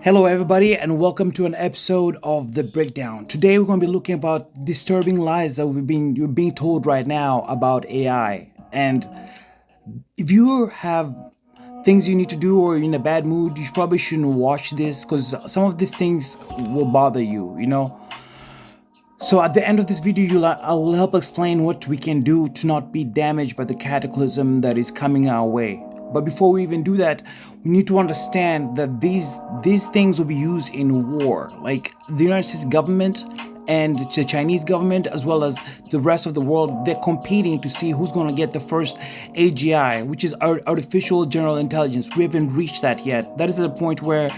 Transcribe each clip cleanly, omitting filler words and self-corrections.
Hello, everybody, and welcome to an episode of The Breakdown. Today, we're going to be looking about disturbing lies that you're being told right now about AI. And if you have things you need to do or you're in a bad mood, you probably shouldn't watch this because some of these things will bother you. So at the end of this video, I'll help explain what we can do to not be damaged by the cataclysm that is coming our way. But before we even do that, we need to understand that these things will be used in war. Like the United States government and the Chinese government, as well as the rest of the world, they're competing to see who's going to get the first AGI, which is artificial general intelligence. We haven't reached that yet. That is at a point where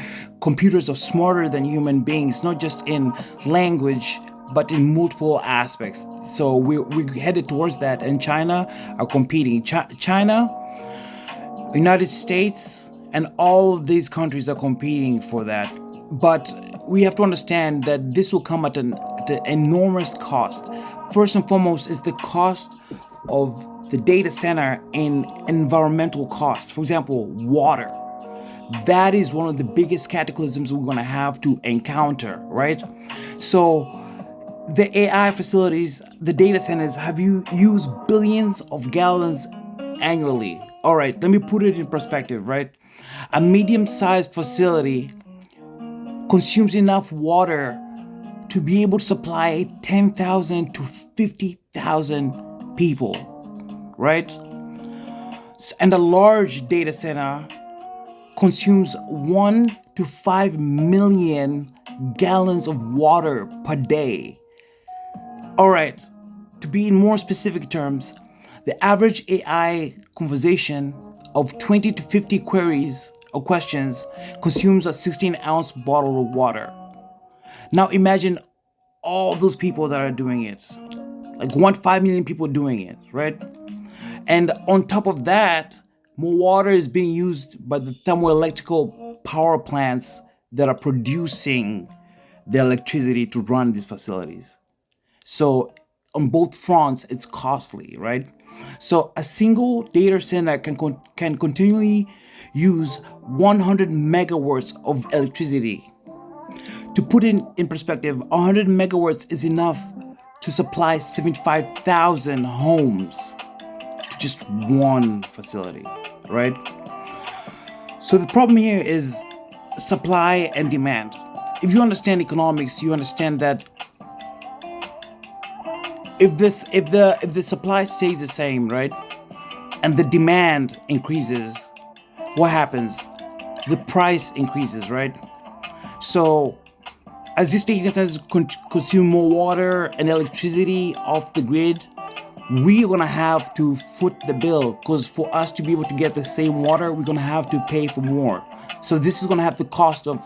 computers are smarter than human beings, not just in language, but in multiple aspects. So we're headed towards that, and China are competing. China, United States, and all of these countries are competing for that. But we have to understand that this will come at an enormous cost. First and foremost is the cost of the data center in environmental costs. For example, water. That is one of the biggest cataclysms we're going to have to encounter, right? So the AI facilities, the data centers have used billions of gallons annually. All right, let me put it in perspective, right? A medium-sized facility consumes enough water to be able to supply 10,000 to 50,000 people, right? And a large data center consumes 1 to 5 million gallons of water per day. All right, to be in more specific terms, the average AI conversation of 20 to 50 queries or questions consumes a 16-ounce bottle of water. Now imagine all those people that are doing it. Like 5 million people doing it, right? And on top of that, more water is being used by the thermoelectrical power plants that are producing the electricity to run these facilities. So on both fronts, it's costly, right? So a single data center can continually use 100 megawatts of electricity. To put it in perspective, 100 megawatts is enough to supply 75,000 homes to just one facility, right? So the problem here is supply and demand. If you understand economics, you understand that if the supply stays the same, right, and the demand increases, what happens? The price increases, right? So as these data centers consume more water and electricity off the grid, we're gonna have to foot the bill, because for us to be able to get the same water, we're gonna have to pay for more. So this is gonna have the cost of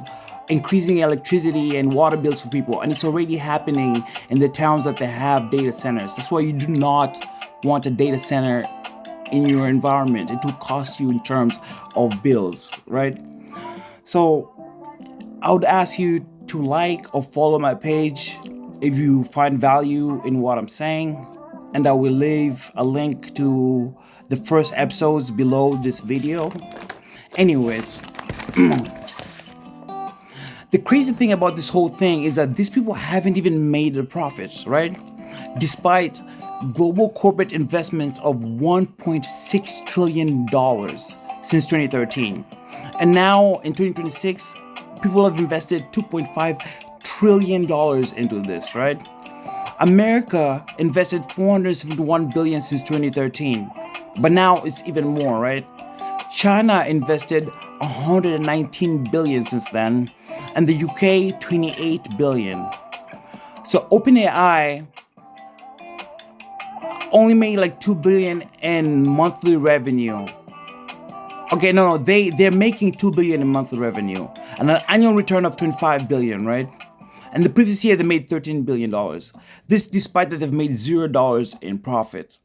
increasing electricity and water bills for people, and it's already happening in the towns that they have data centers. That's why you do not want a data center in your environment. It will cost you in terms of bills, right? So I would ask you to like or follow my page if you find value in what I'm saying, and I will leave a link to the first episodes below this video. Anyways, the crazy thing about this whole thing is that these people haven't even made a profit, right? Despite global corporate investments of $1.6 trillion since 2013. And now in 2026, people have invested $2.5 trillion into this, right? America invested $471 billion since 2013, but now it's even more, right? China invested $119 billion since then, and the UK $28 billion. So OpenAI only made like $2 billion in monthly revenue. Okay, no, they're making $2 billion in monthly revenue and an annual return of $25 billion, right? And the previous year they made $13 billion. This despite that they've made $0 in profit.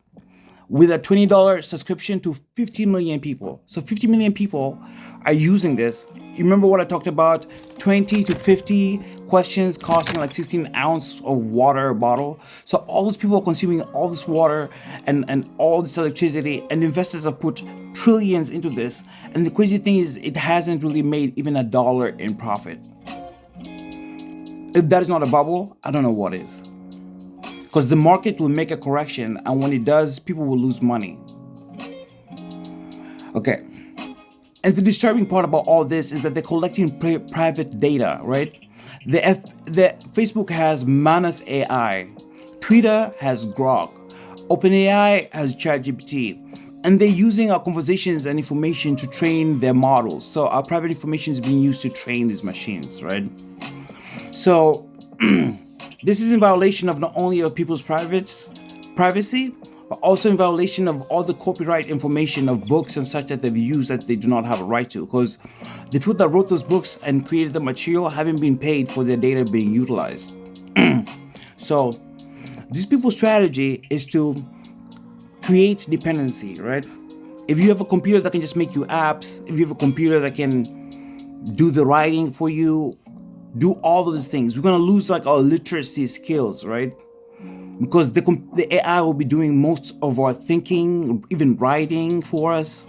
with a $20 subscription to 50 million people. So 50 million people are using this. You remember what I talked about? 20 to 50 questions costing like 16 ounce of water bottle. So all those people are consuming all this water and all this electricity, and investors have put trillions into this. And the crazy thing is it hasn't really made even a dollar in profit. If that is not a bubble, I don't know what is. Because the market will make a correction, and when it does, people will lose money. Okay. And the disturbing part about all this is that they're collecting private data, right? The Facebook has Manus AI, Twitter has Grok, OpenAI has ChatGPT, and they're using our conversations and information to train their models. So our private information is being used to train these machines, right? So this is in violation of not only of people's privacy, but also in violation of all the copyright information of books and such that they've used that they do not have a right to, because the people that wrote those books and created the material haven't been paid for their data being utilized. So these people's strategy is to create dependency, right? If you have a computer that can just make you apps, if you have a computer that can do the writing for you, do all those things, we're gonna lose like our literacy skills, right? Because the AI will be doing most of our thinking, even writing for us.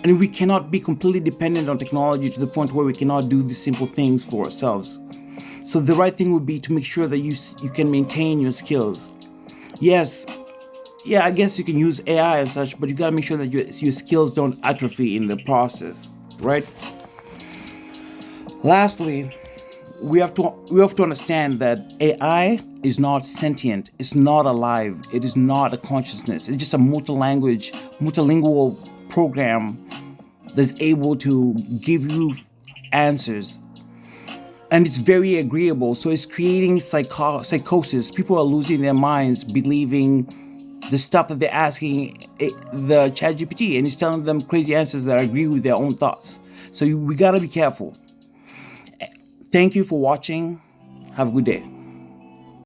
And we cannot be completely dependent on technology to the point where we cannot do the simple things for ourselves. So the right thing would be to make sure that you can maintain your skills. Yes, yeah, I guess you can use AI and such, but you gotta make sure that your skills don't atrophy in the process, right? Lastly, we have to understand that AI is not sentient. It's not alive. It is not a consciousness. It's just a multilingual program that's able to give you answers, and it's very agreeable. So it's creating psychosis. People are losing their minds, believing the stuff that they're asking the ChatGPT, and it's telling them crazy answers that agree with their own thoughts. So we gotta be careful. Thank you for watching. Have a good day.